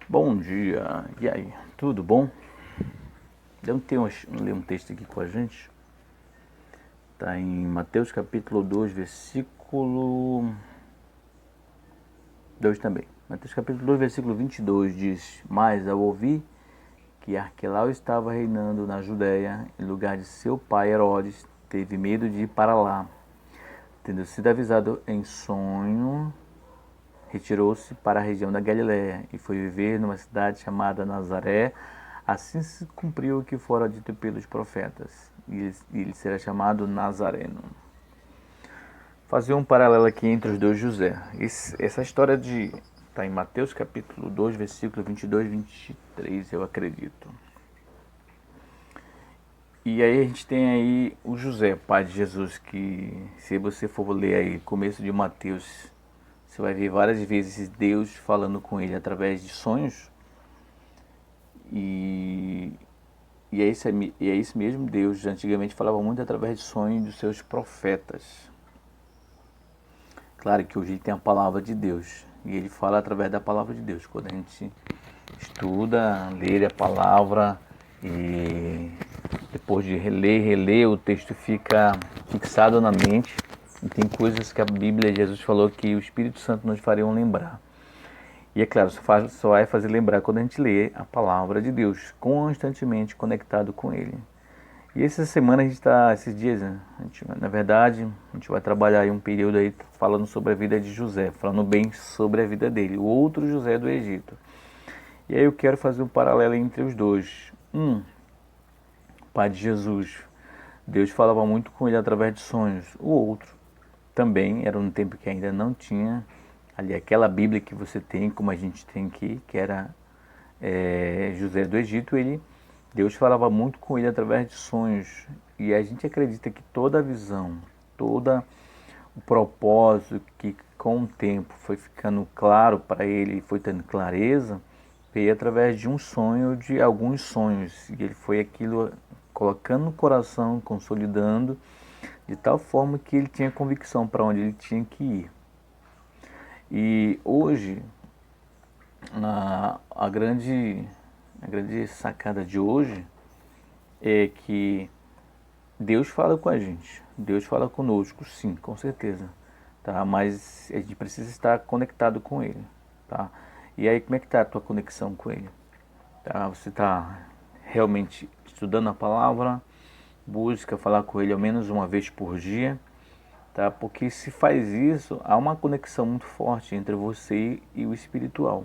Bom dia, e aí, tudo bom? Eu tenho ler um texto aqui com a gente, está em Mateus capítulo 2, versículo 2 também. Mateus capítulo 2, versículo 22 diz: Mas ao ouvir que Arquelau estava reinando na Judéia, em lugar de seu pai Herodes, teve medo de ir para lá. Tendo sido avisado em sonho, retirou-se para a região da Galiléia e foi viver numa cidade chamada Nazaré. Assim se cumpriu o que fora dito pelos profetas, e ele será chamado Nazareno. Fazer um paralelo aqui entre os dois José. Essa história está em Mateus capítulo 2, versículo 22 e 23, eu acredito. E aí a gente tem aí o José, pai de Jesus, que se você for ler aí começo de Mateus, você vai ver várias vezes Deus falando com ele através de sonhos. E, e é isso mesmo, Deus antigamente falava muito através de sonhos dos seus profetas. Claro que hoje ele tem a palavra de Deus, e ele fala através da palavra de Deus. Quando a gente estuda, lê a palavra, e depois de reler, o texto fica fixado na mente. E tem coisas que a Bíblia, Jesus falou que o Espírito Santo nos fariam lembrar. E é claro, só vai fazer lembrar quando a gente lê a palavra de Deus, constantemente conectado com Ele. E essa semana a gente está, esses dias, né, na verdade, a gente vai trabalhar aí um período aí falando sobre a vida de José, falando bem sobre a vida dele, o outro José do Egito. E aí eu quero fazer um paralelo entre os dois. Pai de Jesus, Deus falava muito com ele através de sonhos. O outro também era um tempo que ainda não tinha ali aquela Bíblia que você tem, como a gente tem aqui, que era José do Egito. Deus falava muito com ele através de sonhos. E a gente acredita que toda a visão, todo o propósito que com o tempo foi ficando claro para ele, foi tendo clareza, veio através de um sonho, de alguns sonhos. E ele foi aquilo colocando no coração, consolidando, de tal forma que ele tinha convicção para onde ele tinha que ir. E hoje, a grande sacada de hoje é que Deus fala com a gente, Deus fala conosco, sim, com certeza, tá? Mas a gente precisa estar conectado com Ele, tá? E aí, como é que está a tua conexão com Ele? Tá? Você está realmente estudando a palavra, busca falar com Ele ao menos uma vez por dia, tá? Porque se faz isso, há uma conexão muito forte entre você e o espiritual.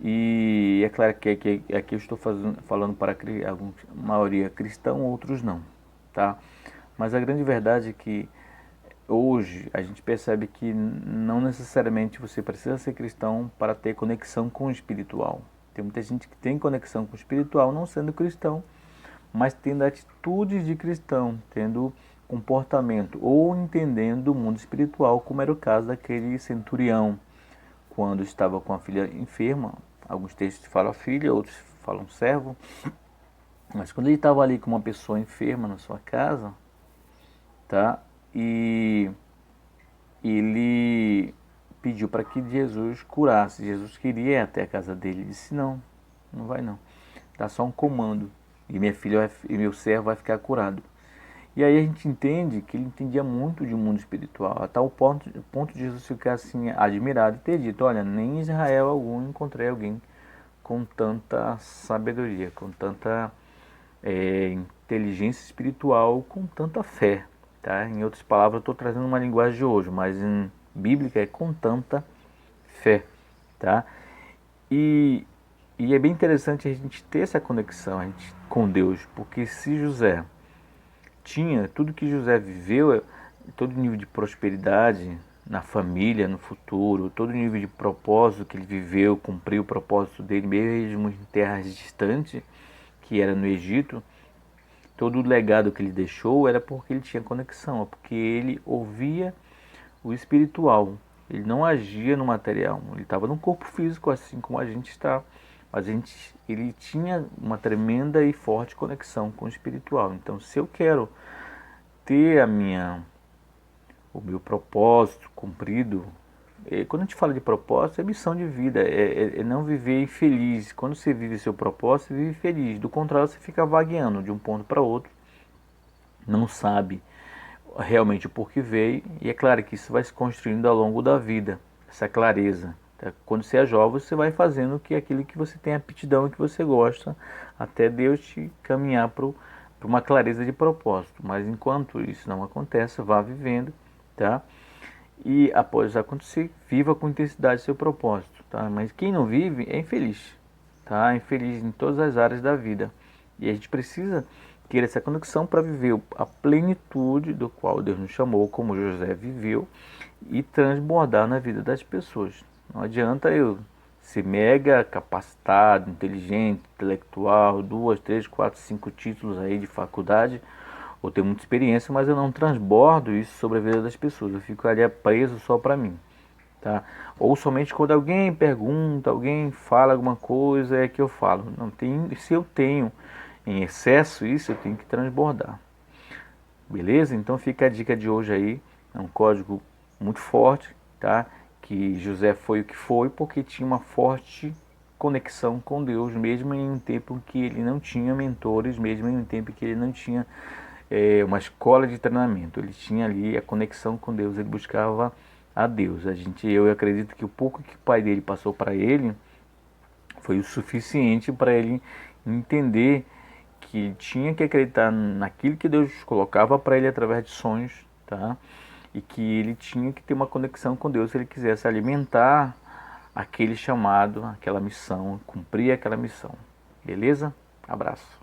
E é claro que aqui eu estou falando para a maioria cristão, outros não, tá? Mas a grande verdade é que hoje a gente percebe que não necessariamente você precisa ser cristão para ter conexão com o espiritual. Tem muita gente que tem conexão com o espiritual não sendo cristão, mas tendo atitudes de cristão, tendo comportamento ou entendendo o mundo espiritual, como era o caso daquele centurião, quando estava com a filha enferma. Alguns textos falam filha, outros falam servo. Mas quando ele estava ali com uma pessoa enferma na sua casa, tá? E ele pediu para que Jesus curasse. Jesus queria ir até a casa dele. Ele disse: Não, não vai não. Dá só um comando e minha filha e meu servo vai ficar curado. E aí a gente entende que ele entendia muito de mundo espiritual, a tal ponto de Jesus ficar assim admirado e ter dito: Olha, nem em Israel algum encontrei alguém com tanta sabedoria, com tanta inteligência espiritual, com tanta fé. Tá? Em outras palavras, eu estou trazendo uma linguagem de hoje, mas em bíblica é com tanta fé. Tá? E, e é bem interessante a gente ter essa conexão com Deus, porque se José tinha tudo que José viveu, todo nível de prosperidade na família, no futuro, todo nível de propósito que ele viveu, cumpriu o propósito dele mesmo em terras distantes, que era no Egito, todo o legado que ele deixou era porque ele tinha conexão, porque ele ouvia o espiritual. Ele não agia no material, ele estava no corpo físico assim como a gente está, mas ele tinha uma tremenda e forte conexão com o espiritual. Então, se eu quero ter o meu propósito cumprido quando a gente fala de propósito, é missão de vida, é não viver infeliz. Quando você vive seu propósito, você vive feliz. Do contrário, você fica vagueando de um ponto para outro, não sabe realmente o porquê veio, e é claro que isso vai se construindo ao longo da vida, essa clareza. Tá? Quando você é jovem, você vai fazendo aquilo que você tem aptidão e que você gosta, até Deus te caminhar para uma clareza de propósito. Mas enquanto isso não acontece, vá vivendo, tá? E após acontecer, viva com intensidade seu propósito, tá? Mas quem não vive é infeliz, tá? É infeliz em todas as áreas da vida. E a gente precisa ter essa conexão para viver a plenitude do qual Deus nos chamou, como José viveu, e transbordar na vida das pessoas. Não adianta eu ser mega capacitado, inteligente, intelectual, 2, 3, 4, 5 títulos aí de faculdade, ou ter muita experiência, mas eu não transbordo isso sobre a vida das pessoas. Eu fico ali preso só para mim, tá? Ou somente quando alguém pergunta, alguém fala alguma coisa, é que eu falo. Não tem, se eu tenho em excesso isso, eu tenho que transbordar. Beleza? Então fica a dica de hoje aí, é um código muito forte, tá? Que José foi o que foi porque tinha uma forte conexão com Deus, mesmo em um tempo que ele não tinha mentores, mesmo em um tempo que ele não tinha uma escola de treinamento. Ele tinha ali a conexão com Deus, ele buscava a Deus. Eu acredito que o pouco que o pai dele passou para ele foi o suficiente para ele entender que tinha que acreditar naquilo que Deus colocava para ele através de sonhos, tá? E que ele tinha que ter uma conexão com Deus se ele quisesse alimentar aquele chamado, aquela missão, cumprir aquela missão. Beleza? Abraço.